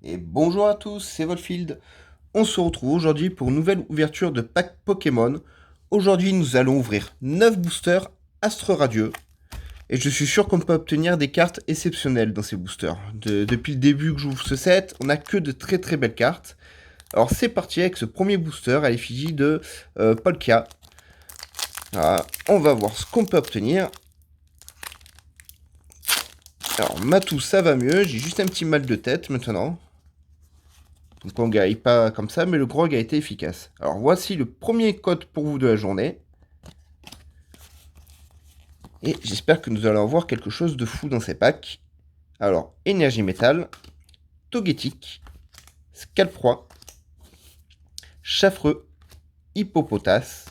Et bonjour à tous, c'est Volfield. On se retrouve aujourd'hui pour une nouvelle ouverture de pack Pokémon. Aujourd'hui, nous allons ouvrir 9 boosters Astre Radieux. Et je suis sûr qu'on peut obtenir des cartes exceptionnelles dans ces boosters. Depuis le début que j'ouvre ce set, on n'a que de très très belles cartes. Alors c'est parti avec ce premier booster à l'effigie de Polka. Voilà, on va voir ce qu'on peut obtenir. Alors Matou, ça va mieux, j'ai juste un petit mal de tête maintenant. Donc on ne gagne pas comme ça, mais le grog a été efficace. Alors voici le premier code pour vous de la journée. Et j'espère que nous allons avoir quelque chose de fou dans ces packs. Alors, énergie métal, Togetic, Scalproie, Chaffreux, Hippopotas,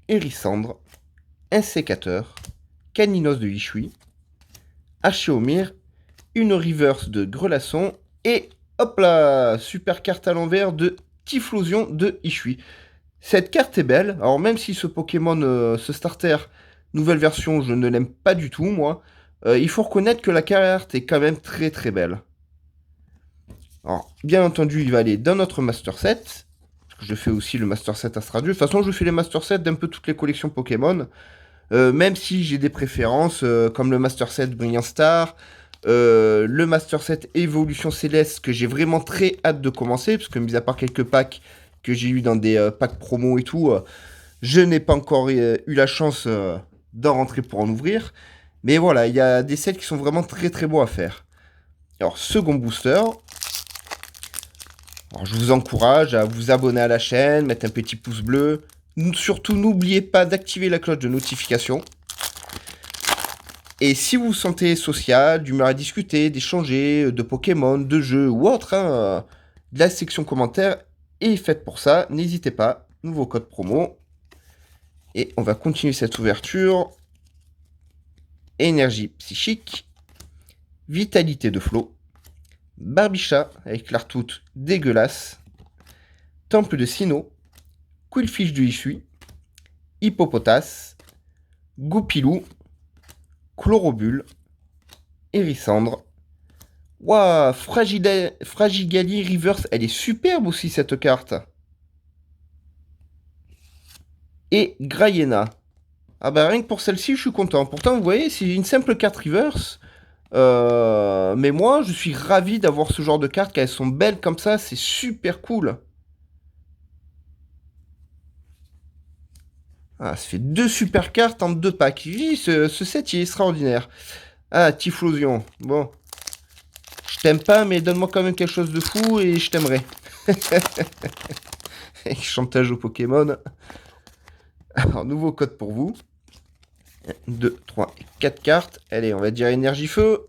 Hérissandre, Insécateur, Caninos de Ichui, Archéomir, une reverse de Grelasson et hop là, super carte à l'envers de Typhlosion de Ichui. Cette carte est belle, alors même si ce Pokémon, ce starter, nouvelle version, je ne l'aime pas du tout, moi, il faut reconnaître que la carte est quand même très très belle. Alors, bien entendu, il va aller dans notre Master Set, parce que je fais aussi le Master Set Astradieu. De toute façon, je fais les Master Set d'un peu toutes les collections Pokémon, même si j'ai des préférences, comme le Master Set Brilliant Star, le Master Set Évolution Céleste, que j'ai vraiment très hâte de commencer, parce que mis à part quelques packs que j'ai eu dans des packs promo et tout, je n'ai pas encore eu la chance d'en rentrer pour en ouvrir. Mais voilà, il y a des sets qui sont vraiment très très beaux à faire. Alors, second booster. Alors, je vous encourage à vous abonner à la chaîne, mettre un petit pouce bleu. Surtout, n'oubliez pas d'activer la cloche de notification. Et si vous vous sentez social, d'humeur à discuter, d'échanger, de Pokémon, de jeux ou autre, la section commentaires est faite pour ça. N'hésitez pas, nouveau code promo. Et on va continuer cette ouverture. Énergie psychique, vitalité de flot, Barbicha avec l'artoute dégueulasse, temple de Sinnoh, Quillfish de Issui, Hippopotas, Goupilou, Chlorobule, Hérissandre. Waouh, Fragigali Reverse, elle est superbe aussi cette carte. Et Grayena. Ah bah rien que pour celle-ci, je suis content. Pourtant, vous voyez, c'est une simple carte reverse. Mais moi, je suis ravi d'avoir ce genre de cartes, qu'elles sont belles comme ça, c'est super cool. Ah, ça fait deux super cartes en deux packs. Oui, ce set, il est extraordinaire. Ah, Typhlosion. Bon. Je t'aime pas, mais donne-moi quand même quelque chose de fou et je t'aimerai. Chantage au Pokémon. Alors, nouveau code pour vous. 2, 3 et 4 cartes. Allez, on va dire énergie feu.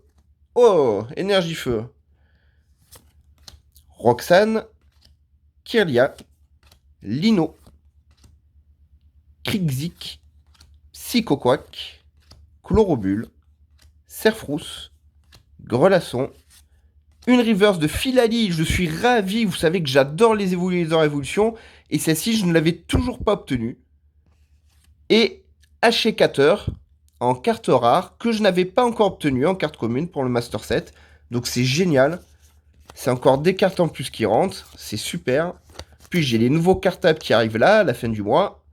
Oh, énergie feu. Roxane, Kirlia, Lino, Krixik, Psychoquack, Chlorobule, Serfrousse, Grelasson, une reverse de Philali. Je suis ravi, vous savez que j'adore les évolutions, et celle-ci, je ne l'avais toujours pas obtenue. Et Hachécateur, en carte rare, que je n'avais pas encore obtenue en carte commune pour le Master Set. Donc c'est génial. C'est encore des cartes en plus qui rentrent, c'est super. Puis j'ai les nouveaux cartables qui arrivent là, à la fin du mois.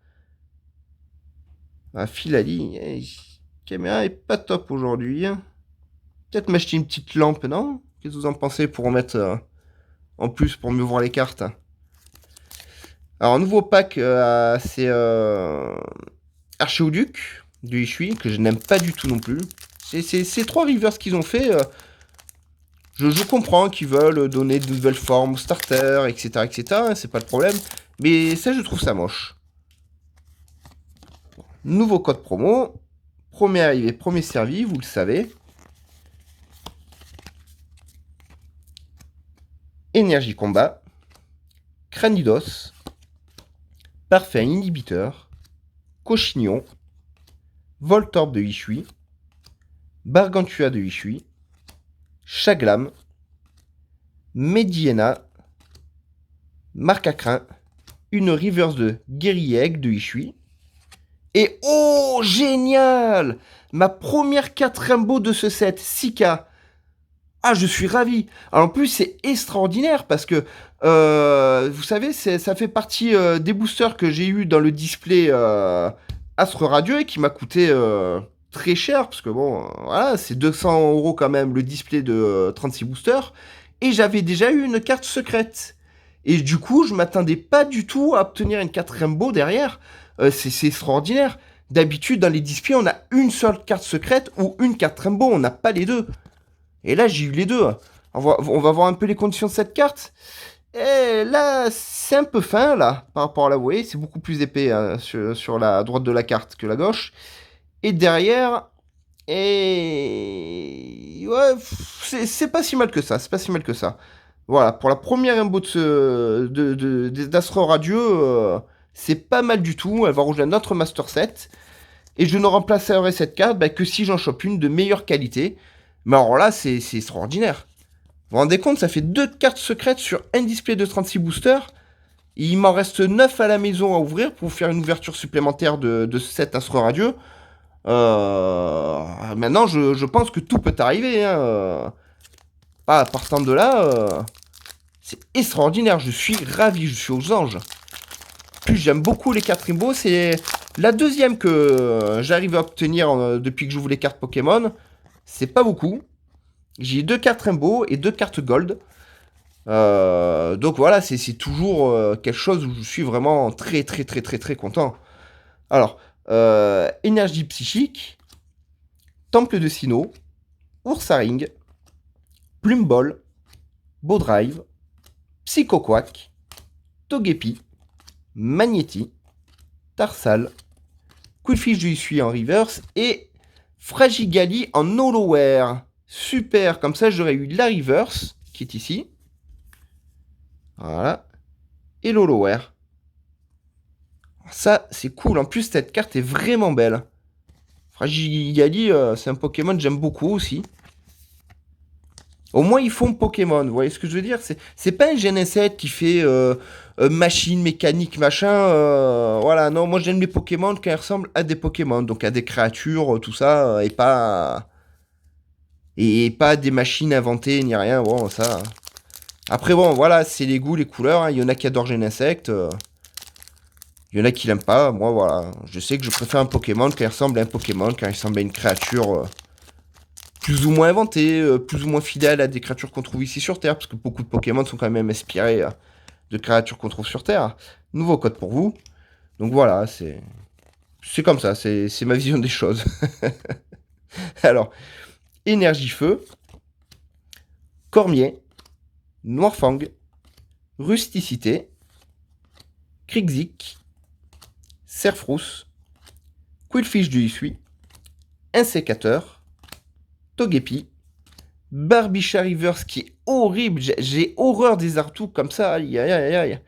Ah, Philali, la caméra est pas top aujourd'hui. Peut-être m'acheter une petite lampe, non? Qu'est-ce que vous en pensez pour en mettre en plus pour mieux voir les cartes? Alors, un nouveau pack, c'est Archéoduc du Ishui, que je n'aime pas du tout non plus. C'est trois rivers qu'ils ont fait. Je comprends qu'ils veulent donner de nouvelles formes aux starters, etc. etc. C'est pas le problème. Mais ça, je trouve ça moche. Nouveau code promo. Premier arrivé, premier servi, vous le savez. Énergie combat. Cranidos. Parfait inhibiteur. Cochignon. Voltorb de Ichui. Bargantua de Ichui. Chaglam. Mediena. Marcacrin. Une reverse de Guerrieg de Ichui. Et oh, génial! Ma première carte Rainbow de ce set, Sika. Ah, je suis ravi. Alors, en plus, c'est extraordinaire parce que, vous savez, ça fait partie des boosters que j'ai eu dans le display Astre Radio et qui m'a coûté très cher parce que, bon, voilà, c'est 200 € quand même le display de 36 boosters. Et j'avais déjà eu une carte secrète. Et du coup, je m'attendais pas du tout à obtenir une carte Rainbow derrière. C'est extraordinaire. D'habitude, dans les displays, on a une seule carte secrète ou une carte Rainbow. On n'a pas les deux. Et là, j'ai eu les deux. On va voir un peu les conditions de cette carte. Et là, c'est un peu fin, là, par rapport à la... Vous voyez, c'est beaucoup plus épais hein, sur la droite de la carte que la gauche. Et derrière... Et... Ouais, c'est pas si mal que ça. C'est pas si mal que ça. Voilà, pour la première Rainbow d'Astro Radio, c'est pas mal du tout. Elle va rejoindre notre Master Set. Et je ne remplacerai cette carte que si j'en chope une de meilleure qualité. Mais alors là, c'est extraordinaire. Vous vous rendez compte, ça fait 2 cartes secrètes sur un display de 36 boosters. Il m'en reste 9 à la maison à ouvrir pour faire une ouverture supplémentaire de cet Astro Radio. Maintenant, je pense que tout peut arriver. Hein. Partant de là, c'est extraordinaire. Je suis ravi, je suis aux anges. Plus j'aime beaucoup les cartes Rainbow. C'est la deuxième que j'arrive à obtenir depuis que j'ouvre les cartes Pokémon. C'est pas beaucoup. J'ai 2 cartes Rainbow et 2 cartes Gold. Donc voilà, c'est toujours quelque chose où je suis vraiment très très très très très content. Alors, énergie psychique, Temple de Sinnoh, Ursaring, Plume Ball, Bowdrive, Psycho Quack, Togepi, Magnéti, Tarsal, Quillfish du Issui en reverse et Fragigali en Holoware. Super, comme ça j'aurais eu la reverse qui est ici. Voilà. Et l'Holoware. Ça, c'est cool. En plus, cette carte est vraiment belle. Fragigali, c'est un Pokémon que j'aime beaucoup aussi. Au moins, ils font Pokémon. Vous voyez ce que je veux dire? C'est pas un Genesect qui fait machine, mécanique, machin. Voilà, non, moi j'aime les Pokémon quand ils ressemblent à des Pokémon. Donc à des créatures, tout ça. Et pas des machines inventées ni rien. Bon, ça. Après, bon, voilà, c'est les goûts, les couleurs. Hein. Il y en a qui adorent Genesect. Il y en a qui l'aiment pas. Moi, voilà. Je sais que je préfère un Pokémon quand il ressemble à un Pokémon, quand il ressemble à une créature plus ou moins inventée, plus ou moins fidèle à des créatures qu'on trouve ici sur Terre. Parce que beaucoup de Pokémon sont quand même inspirés de créatures qu'on trouve sur Terre. Nouveau code pour vous. Donc voilà, c'est comme ça. C'est ma vision des choses. Alors, énergie feu, Cormier, Noirfang, Rusticité, Krixik, Serfrousse, Quillfish du Issui, Insécateur, Togepi, Barbicha Reverse qui est horrible, j'ai horreur des Artous comme ça, aïe aïe aïe aïe,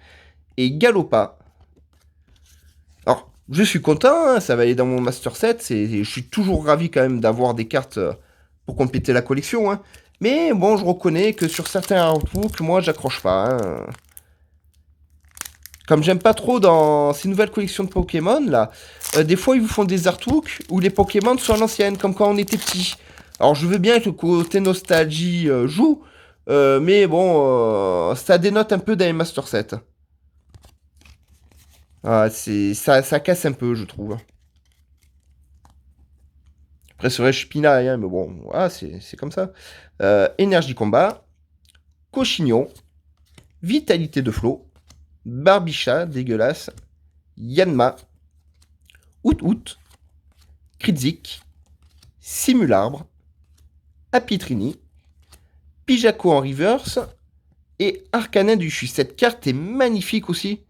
et Galopa. Alors, je suis content, hein, ça va aller dans mon Master Set, je suis toujours ravi quand même d'avoir des cartes pour compléter la collection, hein. Mais bon, je reconnais que sur certains artbooks, moi j'accroche pas. Hein. Comme j'aime pas trop dans ces nouvelles collections de Pokémon, là, des fois ils vous font des artbooks où les Pokémon sont à l'ancienne, comme quand on était petit. Alors je veux bien que le côté nostalgie joue, mais bon, ça dénote un peu dans les Master Set. Ah, ça casse un peu, je trouve. Après, c'est vrai, je pinaille, hein, mais bon, voilà, c'est comme ça. Énergie combat, Cochignon, Vitalité de flot, Barbicha, dégueulasse, Yanma, Out, Krixik, Simularbre, Apitrini, Pijaco en reverse et Arcanin du Chu. Cette carte est magnifique aussi.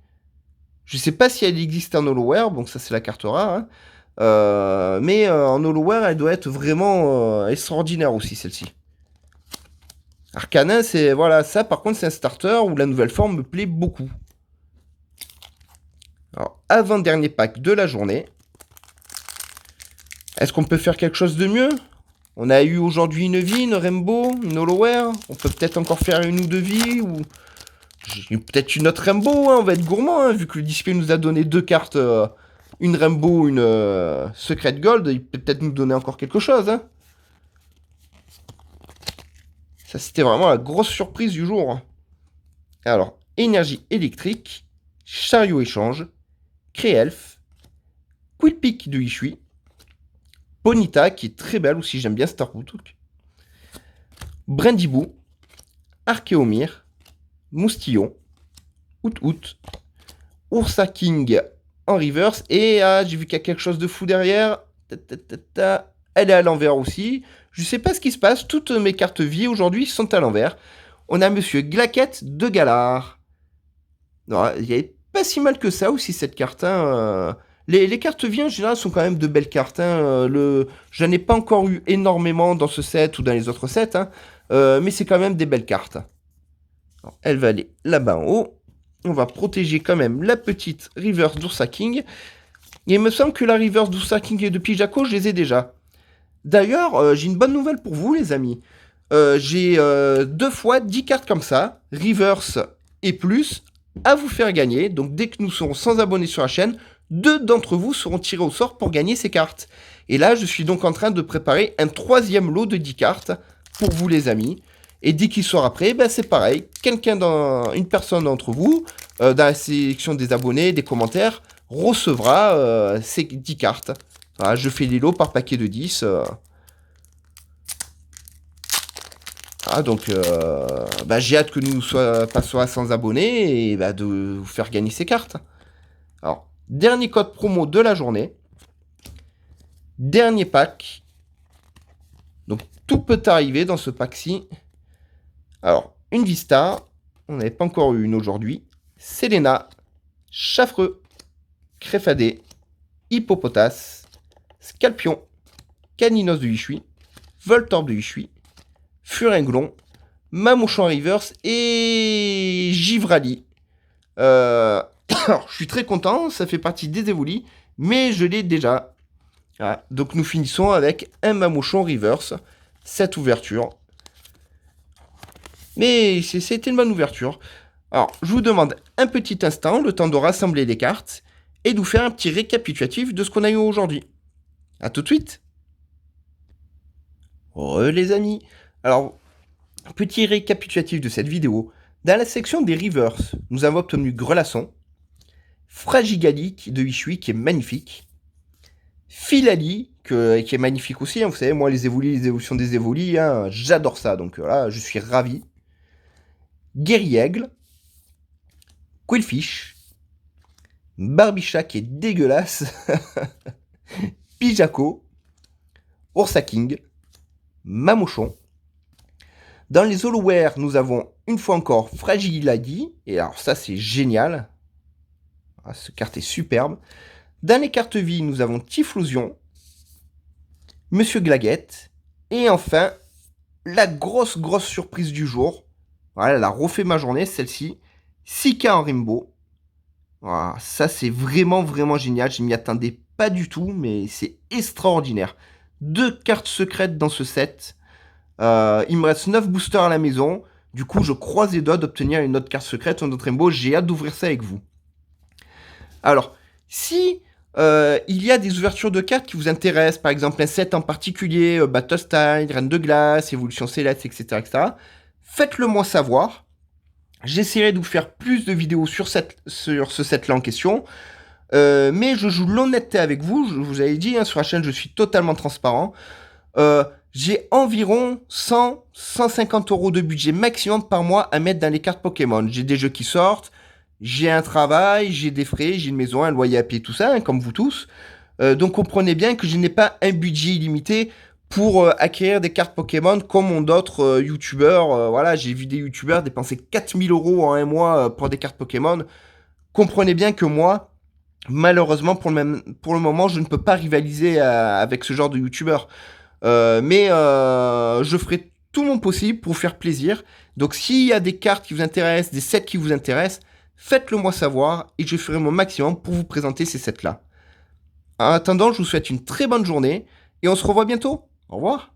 Je sais pas si elle existe en Holoware, donc ça c'est la carte rare. Hein. Mais en Holoware, elle doit être vraiment extraordinaire aussi, celle-ci. Arcanin, c'est... Voilà, ça par contre, c'est un starter où la nouvelle forme me plaît beaucoup. Alors, avant-dernier pack de la journée. Est-ce qu'on peut faire quelque chose de mieux? On a eu aujourd'hui une vie, une Rainbow, une Holoware. On peut peut-être encore faire une ou deux vies, ou... Peut-être une autre Rainbow, hein, on va être gourmand, hein, vu que le display nous a donné 2 cartes, une Rainbow, une Secret Gold, il peut peut-être nous donner encore quelque chose. Hein. Ça, c'était vraiment la grosse surprise du jour. Alors, énergie électrique, chariot échange, Créelf, Quillpick de Hishui, Bonita, qui est très belle aussi, j'aime bien Starbuck, Brindibou, Archéomir, Moustillon, Out, Ursa King en reverse, et j'ai vu qu'il y a quelque chose de fou derrière. Elle est à l'envers aussi. Je sais pas ce qui se passe, toutes mes cartes vie aujourd'hui sont à l'envers. On a Monsieur Glaquette de Galard. Non, il n'y avait pas si mal que ça aussi cette carte. Hein. Les cartes vie en général sont quand même de belles cartes. Hein. J'en ai pas encore eu énormément dans ce set ou dans les autres sets, hein. Mais c'est quand même des belles cartes. Alors, elle va aller là-bas en haut. On va protéger quand même la petite reverse d'Ursa King. Et il me semble que la reverse d'Ursa King et de Pijako, je les ai déjà. D'ailleurs, j'ai une bonne nouvelle pour vous, les amis. J'ai 2 fois 10 cartes comme ça, reverse et plus, à vous faire gagner. Donc dès que nous serons 100 abonnés sur la chaîne, 2 d'entre vous seront tirés au sort pour gagner ces cartes. Et là, je suis donc en train de préparer un 3e lot de 10 cartes pour vous, les amis. Et dès qu'il sera prêt, ben c'est pareil. Une personne d'entre vous, dans la sélection des abonnés, des commentaires, recevra ces 10 cartes. Voilà, je fais les lots par paquet de 10. Ah, donc, j'ai hâte que nous passions à 100 abonnés et de vous faire gagner ces cartes. Alors, dernier code promo de la journée. Dernier pack. Donc, tout peut arriver dans ce pack-ci. Alors, une Vista. On n'avait pas encore eu une aujourd'hui. Selena. Chaffreux. Créfadé. Hippopotas. Scalpion. Caninos de Hishui. Voltorb de Hishui. Furinglon, Mamouchon Reverse et Givrali. Alors, je suis très content, ça fait partie des évolis, mais je l'ai déjà. Voilà. Donc nous finissons avec un Mamouchon Reverse, cette ouverture. Mais c'était une bonne ouverture. Alors, je vous demande un petit instant, le temps de rassembler les cartes, et de vous faire un petit récapitulatif de ce qu'on a eu aujourd'hui. A tout de suite. Les amis. Alors, petit récapitulatif de cette vidéo. Dans la section des reverse, nous avons obtenu Grelasson, Fragigali de Hishui qui est magnifique, Filali qui est magnifique aussi. Hein, vous savez, moi les évolutions des évolis, hein, j'adore ça. Donc là, je suis ravi. Guerriègle, Quillfish, Barbicha qui est dégueulasse, Pijako, Ursa King, Mamouchon. Dans les Holoware, nous avons une fois encore Fragiladi. Et alors ça, c'est génial. Ah, cette carte est superbe. Dans les cartes vie, nous avons Typhlosion, Monsieur Glaguette. Et enfin, la grosse surprise du jour. Voilà, elle a refait ma journée, celle-ci. Sika en Rainbow. Voilà, ça, c'est vraiment génial. Je m'y attendais pas du tout, mais c'est extraordinaire. 2 cartes secrètes dans ce set. Il me reste 9 boosters à la maison. Du coup, je croise les doigts d'obtenir une autre carte secrète, un autre Rainbow. J'ai hâte d'ouvrir ça avec vous. Alors, si il y a des ouvertures de cartes qui vous intéressent, par exemple un set en particulier, Battle Style, Reine de Glace, Évolution Céleste, etc., faites-le moi savoir. J'essaierai de vous faire plus de vidéos sur ce set-là en question. Mais je joue l'honnêteté avec vous. Je vous avais dit, hein, sur la chaîne, je suis totalement transparent. J'ai environ 100-150 € de budget maximum par mois à mettre dans les cartes Pokémon. J'ai des jeux qui sortent, j'ai un travail, j'ai des frais, j'ai une maison, un loyer à payer, tout ça, hein, comme vous tous. Donc comprenez bien que je n'ai pas un budget illimité pour acquérir des cartes Pokémon comme ont d'autres youtubeurs. Voilà, j'ai vu des youtubeurs dépenser 4000 € en un mois pour des cartes Pokémon. Comprenez bien que moi, malheureusement, pour le moment, je ne peux pas rivaliser avec ce genre de youtubeurs. Mais je ferai tout mon possible pour vous faire plaisir. Donc s'il y a des cartes qui vous intéressent, des sets qui vous intéressent, faites-le moi savoir et je ferai mon maximum pour vous présenter ces sets-là. En attendant, je vous souhaite une très bonne journée et on se revoit bientôt. Au revoir.